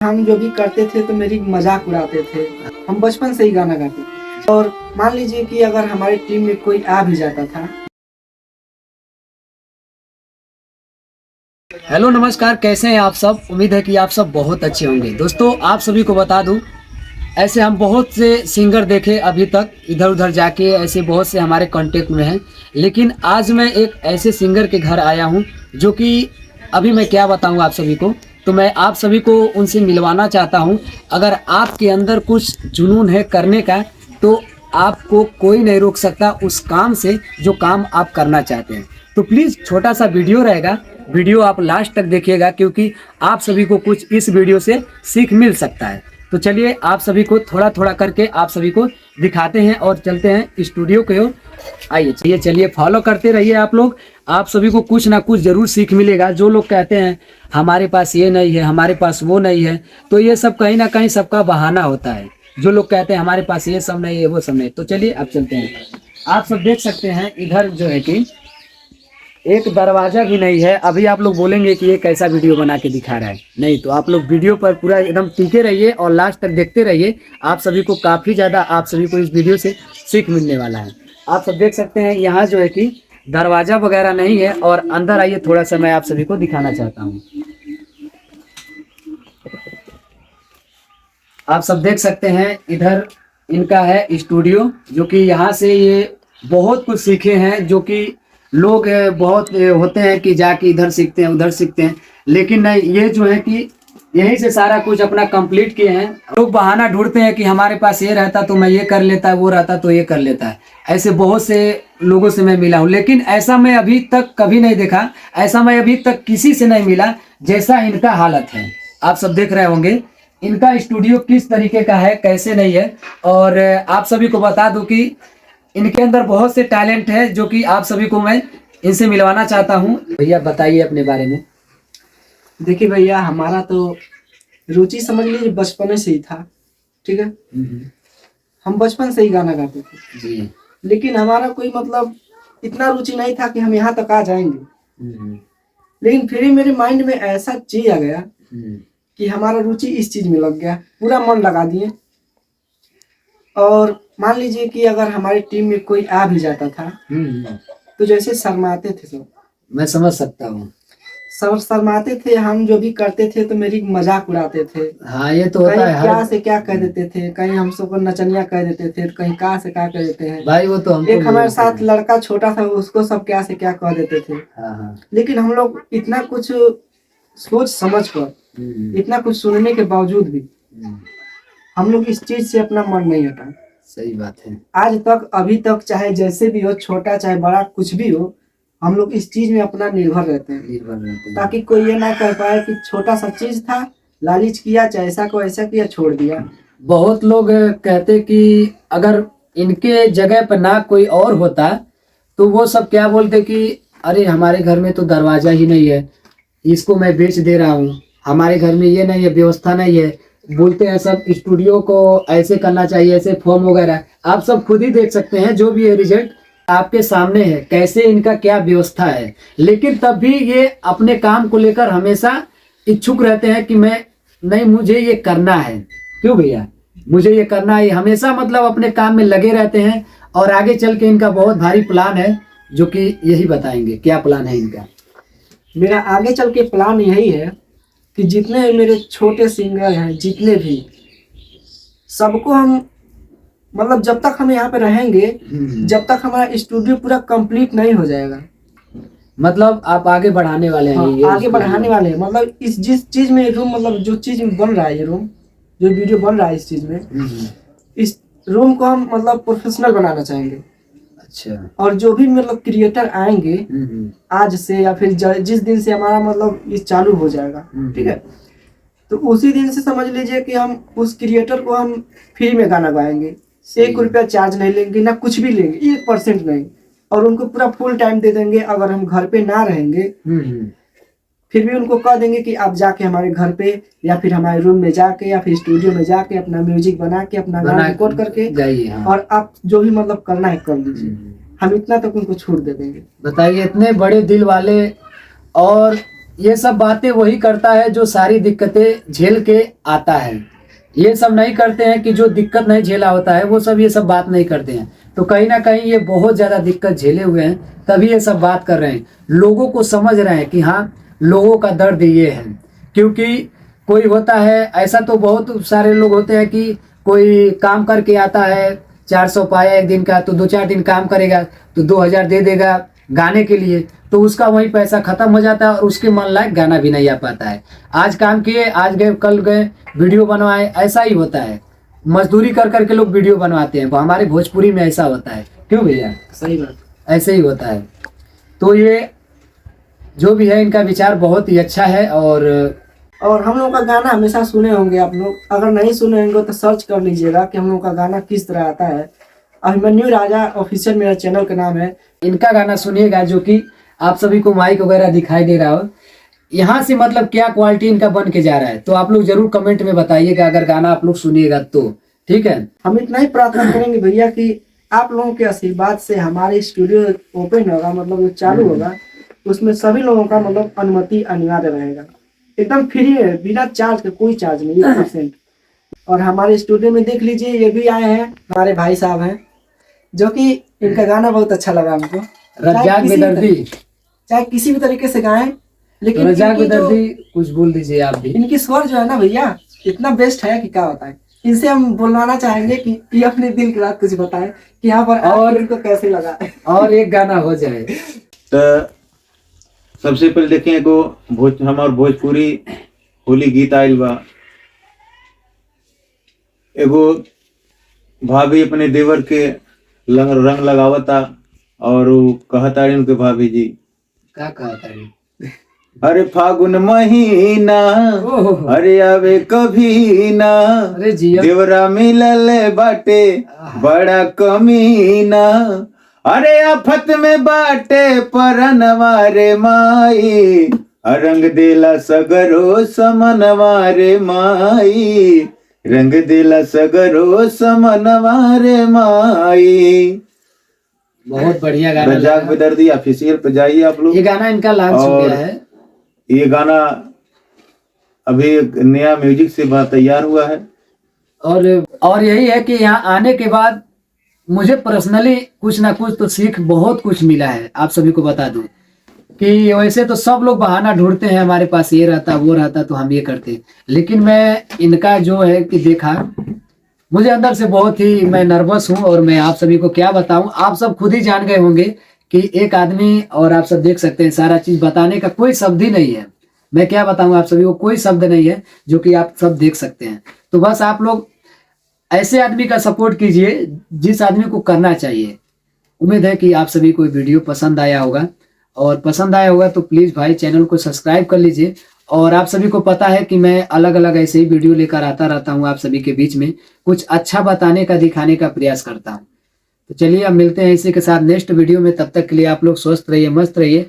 हम जो भी करते थे तो मेरी मजाक उड़ाते थे। हम बचपन से ही गाना गाते थे और मान लीजिए कि अगर हमारी टीम में कोई आ भी जाता था। हेलो नमस्कार, कैसे हैं आप सब। उम्मीद है कि आप सब बहुत अच्छे होंगे। दोस्तों, आप सभी को बता दूं, ऐसे हम बहुत से सिंगर देखे अभी तक इधर उधर जाके, ऐसे बहुत से हमारे कांटेक्ट में हैं। लेकिन आज मैं एक ऐसे सिंगर के घर आया हूं जो कि अभी मैं क्या बताऊं आप सभी को, तो मैं आप सभी को उनसे मिलवाना चाहता हूं। अगर आपके अंदर कुछ जुनून है करने का, तो आपको कोई नहीं रोक सकता उस काम से जो काम आप करना चाहते हैं। तो प्लीज़ छोटा सा वीडियो रहेगा, वीडियो आप लास्ट तक देखिएगा, क्योंकि आप सभी को कुछ इस वीडियो से सीख मिल सकता है। तो चलिए आप सभी को थोड़ा थोड़ा करके आप सभी को दिखाते हैं और चलते हैं स्टूडियो के ओर। आइए चलिए फॉलो करते रहिए आप लोग। आप सभी को कुछ ना कुछ जरूर सीख मिलेगा। जो लोग कहते हैं हमारे पास ये नहीं है, हमारे पास वो नहीं है, तो ये सब कहीं ना कहीं सबका बहाना होता है। जो लोग कहते हैं हमारे पास ये सब नहीं है, वो सब नहीं। तो चलिए अब चलते हैं। आप सब देख सकते हैं इधर जो है कि एक दरवाजा भी नहीं है। अभी आप लोग बोलेंगे कि ये कैसा वीडियो बना के दिखा रहा है। नहीं, तो आप लोग वीडियो पर पूरा एकदम टिके रहिए और लास्ट तक देखते रहिए। आप सभी को काफ़ी ज़्यादा आप सभी को इस वीडियो से सीख मिलने वाला है। आप सब देख सकते हैं यहाँ जो है कि दरवाजा वगैरह नहीं है। और अंदर आइए, थोड़ा सा मैं आप सभी को दिखाना चाहता हूँ। आप सब देख सकते हैं इधर इनका है स्टूडियो, जो कि यहाँ से ये बहुत कुछ सीखे हैं। जो कि लोग बहुत होते हैं कि जाके इधर सीखते हैं उधर सीखते हैं, लेकिन नहीं, ये जो है कि यहीं से सारा कुछ अपना कंप्लीट किए हैं। लोग बहाना ढूंढते हैं कि हमारे पास ये रहता तो मैं ये कर लेता, वो रहता तो ये कर लेता है। ऐसे बहुत से लोगों से मैं मिला हूँ, लेकिन ऐसा मैं अभी तक कभी नहीं देखा, ऐसा मैं अभी तक किसी से नहीं मिला जैसा इनका हालत है। आप सब देख रहे होंगे इनका स्टूडियो किस तरीके का है, कैसे नहीं है। और आप सभी को बता दूं कि इनके अंदर बहुत से टैलेंट है, जो कि आप सभी को मैं इनसे मिलवाना चाहता हूं। भैया बताइए अपने बारे में। देखिए भैया, हमारा तो रुचि समझ लीजिए बचपन से ही था। ठीक है, हम बचपन से ही गाना गाते थे जी। लेकिन हमारा कोई मतलब इतना रुचि नहीं था कि हम यहाँ तक आ जाएंगे। लेकिन फिर ही मेरे माइंड में ऐसा चीज आ गया कि हमारा रुचि इस चीज में लग गया, पूरा मन लगा दिए। और मान लीजिए कि अगर हमारी टीम में कोई आ भी जाता था तो जैसे शर्माते थे सब। मैं समझ सकता हूँ। सब शर्माते थे। हम जो भी करते थे तो मेरी मजाक उड़ाते थे। हाँ, ये तो होता कहीं है। क्या से क्या कह देते थे, कहीं हम सबको नचनिया कह देते थे, कहीं क्या से क्या कह देते हैं। भाई वो तो हमको एक हमारे साथ लड़का छोटा था, उसको सब क्या से क्या कह देते थे। हाँ। लेकिन हम लोग इतना कुछ सोच समझ कर, इतना कुछ सुनने के बावजूद भी हम लोग इस चीज से अपना मन नहीं हटा। सही बात है। आज तक, अभी तक, चाहे जैसे भी हो, छोटा चाहे बड़ा कुछ भी हो, हम लोग इस चीज में अपना निर्भर रहते हैं, ताकि कोई ये ना कर पाए कि छोटा सा चीज था, लालच किया, चाहे ऐसा को ऐसा किया, छोड़ दिया। बहुत लोग कहते कि अगर इनके जगह पर ना कोई और होता तो वो सब क्या बोलते कि अरे हमारे घर में तो दरवाजा ही नहीं है, इसको मैं बेच दे रहा हूँ, हमारे घर में ये नहीं है, व्यवस्था नहीं है। बोलते हैं सब स्टूडियो को ऐसे करना चाहिए, ऐसे फॉर्म वगैरह। आप सब खुद ही देख सकते हैं, जो भी है रिजल्ट आपके सामने है, कैसे इनका क्या व्यवस्था है। लेकिन तब भी ये अपने काम को लेकर हमेशा इच्छुक रहते हैं कि मैं नहीं, मुझे ये करना है। क्यों भैया, मुझे ये करना है। हमेशा मतलब अपने काम में लगे रहते हैं। और आगे चल के इनका बहुत भारी प्लान है, जो कि यही बताएंगे क्या प्लान है इनका। मेरा आगे चल के प्लान यही है कि जितने मेरे छोटे सिंगर हैं, जितने भी, सबको हम मतलब जब तक हम यहाँ पे रहेंगे, जब तक हमारा स्टूडियो पूरा कंप्लीट नहीं हो जाएगा। मतलब आप आगे बढ़ाने वाले हैं। हाँ, ये आगे बढ़ाने वाले हैं। मतलब इस जिस चीज में रूम, मतलब जो चीज में बन रहा है, ये रूम जो वीडियो बन रहा है, इस चीज में, इस रूम को हम मतलब प्रोफेशनल बनाना चाहेंगे। अच्छा। और जो भी मतलब क्रिएटर आएंगे आज से या फिर जिस दिन से हमारा मतलब ये चालू हो जाएगा, ठीक है, तो उसी दिन से समझ लीजिए कि हम उस क्रिएटर को हम फ्री में गाना गाएंगे। 1 रुपया चार्ज नहीं लेंगे, ना कुछ भी लेंगे, 1% नहीं। और उनको पूरा फुल टाइम दे देंगे। अगर हम घर पे ना रहेंगे फिर भी उनको कह देंगे कि आप जाके हमारे घर पे या फिर हमारे रूम में जाके या फिर स्टूडियो में जाके अपना म्यूजिक बना के, अपना गाना रिकॉर्ड करके जाइए। हाँ। और आप जो भी मतलब करना है कर लीजिए। हम इतना तक उनको छूट दे देंगे। बताइए, इतने बड़े दिल वाले। और ये सब बातें वही करता है जो सारी दिक्कतें झेल के आता है। ये सब नहीं करते हैं कि जो दिक्कत नहीं झेला होता है, वो सब ये सब बात नहीं करते हैं। तो कहीं ना कहीं ये बहुत ज़्यादा दिक्कत झेले हुए हैं, तभी ये सब बात कर रहे हैं। लोगों को समझ रहे हैं कि हाँ, लोगों का दर्द ये है। क्योंकि कोई होता है ऐसा, तो बहुत सारे लोग होते हैं कि कोई काम करके आता है, 400 पाया एक दिन का, तो 2-4 दिन काम करेगा तो 2000 दे देगा गाने के लिए, तो उसका वही पैसा खत्म हो जाता है और उसके मन लायक गाना भी नहीं आ पाता है। आज काम किए, आज गए, कल गए, वीडियो बनवाए, ऐसा ही होता है। मजदूरी कर करके लोग वीडियो बनवाते हैं, हमारे भोजपुरी में ऐसा होता है। क्यों भैया? सही बात। ऐसे ही होता है। तो ये जो भी है, इनका विचार बहुत ही अच्छा है। और हम लोग का गाना हमेशा सुने होंगे आप लोग, अगर नहीं सुने होंगे तो सर्च कर लीजिएगा कि हम लोग का गाना किस तरह आता है। अभिमन्यु राजा ऑफिशियल मेरा चैनल का नाम है। इनका गाना सुनिएगा, जो कि आप सभी को माइक वगैरह दिखाई दे रहा हो। यहाँ से मतलब क्या क्वालिटी इनका बन के जा रहा है, तो आप लोग जरूर कमेंट में बताइएगा अगर गाना आप लोग सुनिएगा तो। ठीक है, हम इतना ही प्रार्थना करेंगे भैया कि आप लोगों के आशीर्वाद से हमारे स्टूडियो ओपन होगा, मतलब जो चालू होगा, उसमें सभी लोगों का मतलब अनुमति अनिवार्य रहेगा। एकदम फ्री है, बिना चार्ज का, कोई चार्ज नहीं, 1%। और हमारे स्टूडियो में देख लीजिए, ये भी आए हैं, हमारे भाई साहब हैं, जो कि इनका गाना बहुत अच्छा लगा हमको। रज्जाक बेदर्दी, चाहे किसी भी तरीके से गाएं, लेकिन तो रज्जाक इनकी बेदर्दी कुछ बोल दीजिए आप भी। इनकी स्वर जो है ना भैया, इतना बेस्ट है कि क्या बताएं। इनसे हम बुलवाना चाहेंगे कि ये अपने दिल की बात कुछ बताएं कि यहाँ पर और इनको कैसे लगा और एक गाना हो जाए। तो सबसे पहले देखें एगो हमार भोजपुरी होली गीत आयल बा। एगो भाभी अपने देवर के रंग लगावता और वो कहता उनके भाभी जी, क्या कहता है? अरे फागुन महीना, अरे आवे कभी ना, अरे जिया, देवरा मिलल बाटे बड़ा कमीना, अरे आफत में बाटे परनवा रे माई, रंग देला सगरो समनवा रे माई, रंग देला सगरो समनवा रे माई। बहुत बढ़िया गाना रज्जाक बेदर्दी ऑफिशियल पे जाइए आप लोग। ये गाना इनका लॉन्च हो गया है। ये गाना अभी एक नया म्यूजिक से तैयार हुआ है। और यही है कि यहाँ आने के बाद मुझे पर्सनली कुछ ना कुछ तो सीख बहुत कुछ मिला है। आप सभी को बता दूं कि वैसे तो सब लोग बहाना ढूंढते हैं, हमारे पास ये रहता वो रहता तो हम ये करते, लेकिन मैं इनका जो है कि देखा, मुझे अंदर से बहुत ही मैं नर्वस हूँ। और मैं आप सभी को क्या बताऊं, आप सब खुद ही जान गए होंगे कि एक आदमी, और आप सब देख सकते हैं, सारा चीज बताने का कोई शब्द ही नहीं है। मैं क्या बताऊं आप सभी को, कोई शब्द नहीं है, जो कि आप सब देख सकते हैं। तो बस आप लोग ऐसे आदमी का सपोर्ट कीजिए जिस आदमी को करना चाहिए। उम्मीद है कि आप सभी को वीडियो पसंद आया होगा, और पसंद आया होगा तो प्लीज भाई चैनल को सब्सक्राइब कर लीजिए। और आप सभी को पता है कि मैं अलग अलग ऐसे ही वीडियो लेकर आता रहता हूँ, आप सभी के बीच में कुछ अच्छा बताने का, दिखाने का प्रयास करता हूँ। तो चलिए अब मिलते हैं इसी के साथ नेक्स्ट वीडियो में। तब तक के लिए आप लोग स्वस्थ रहिए, मस्त रहिए।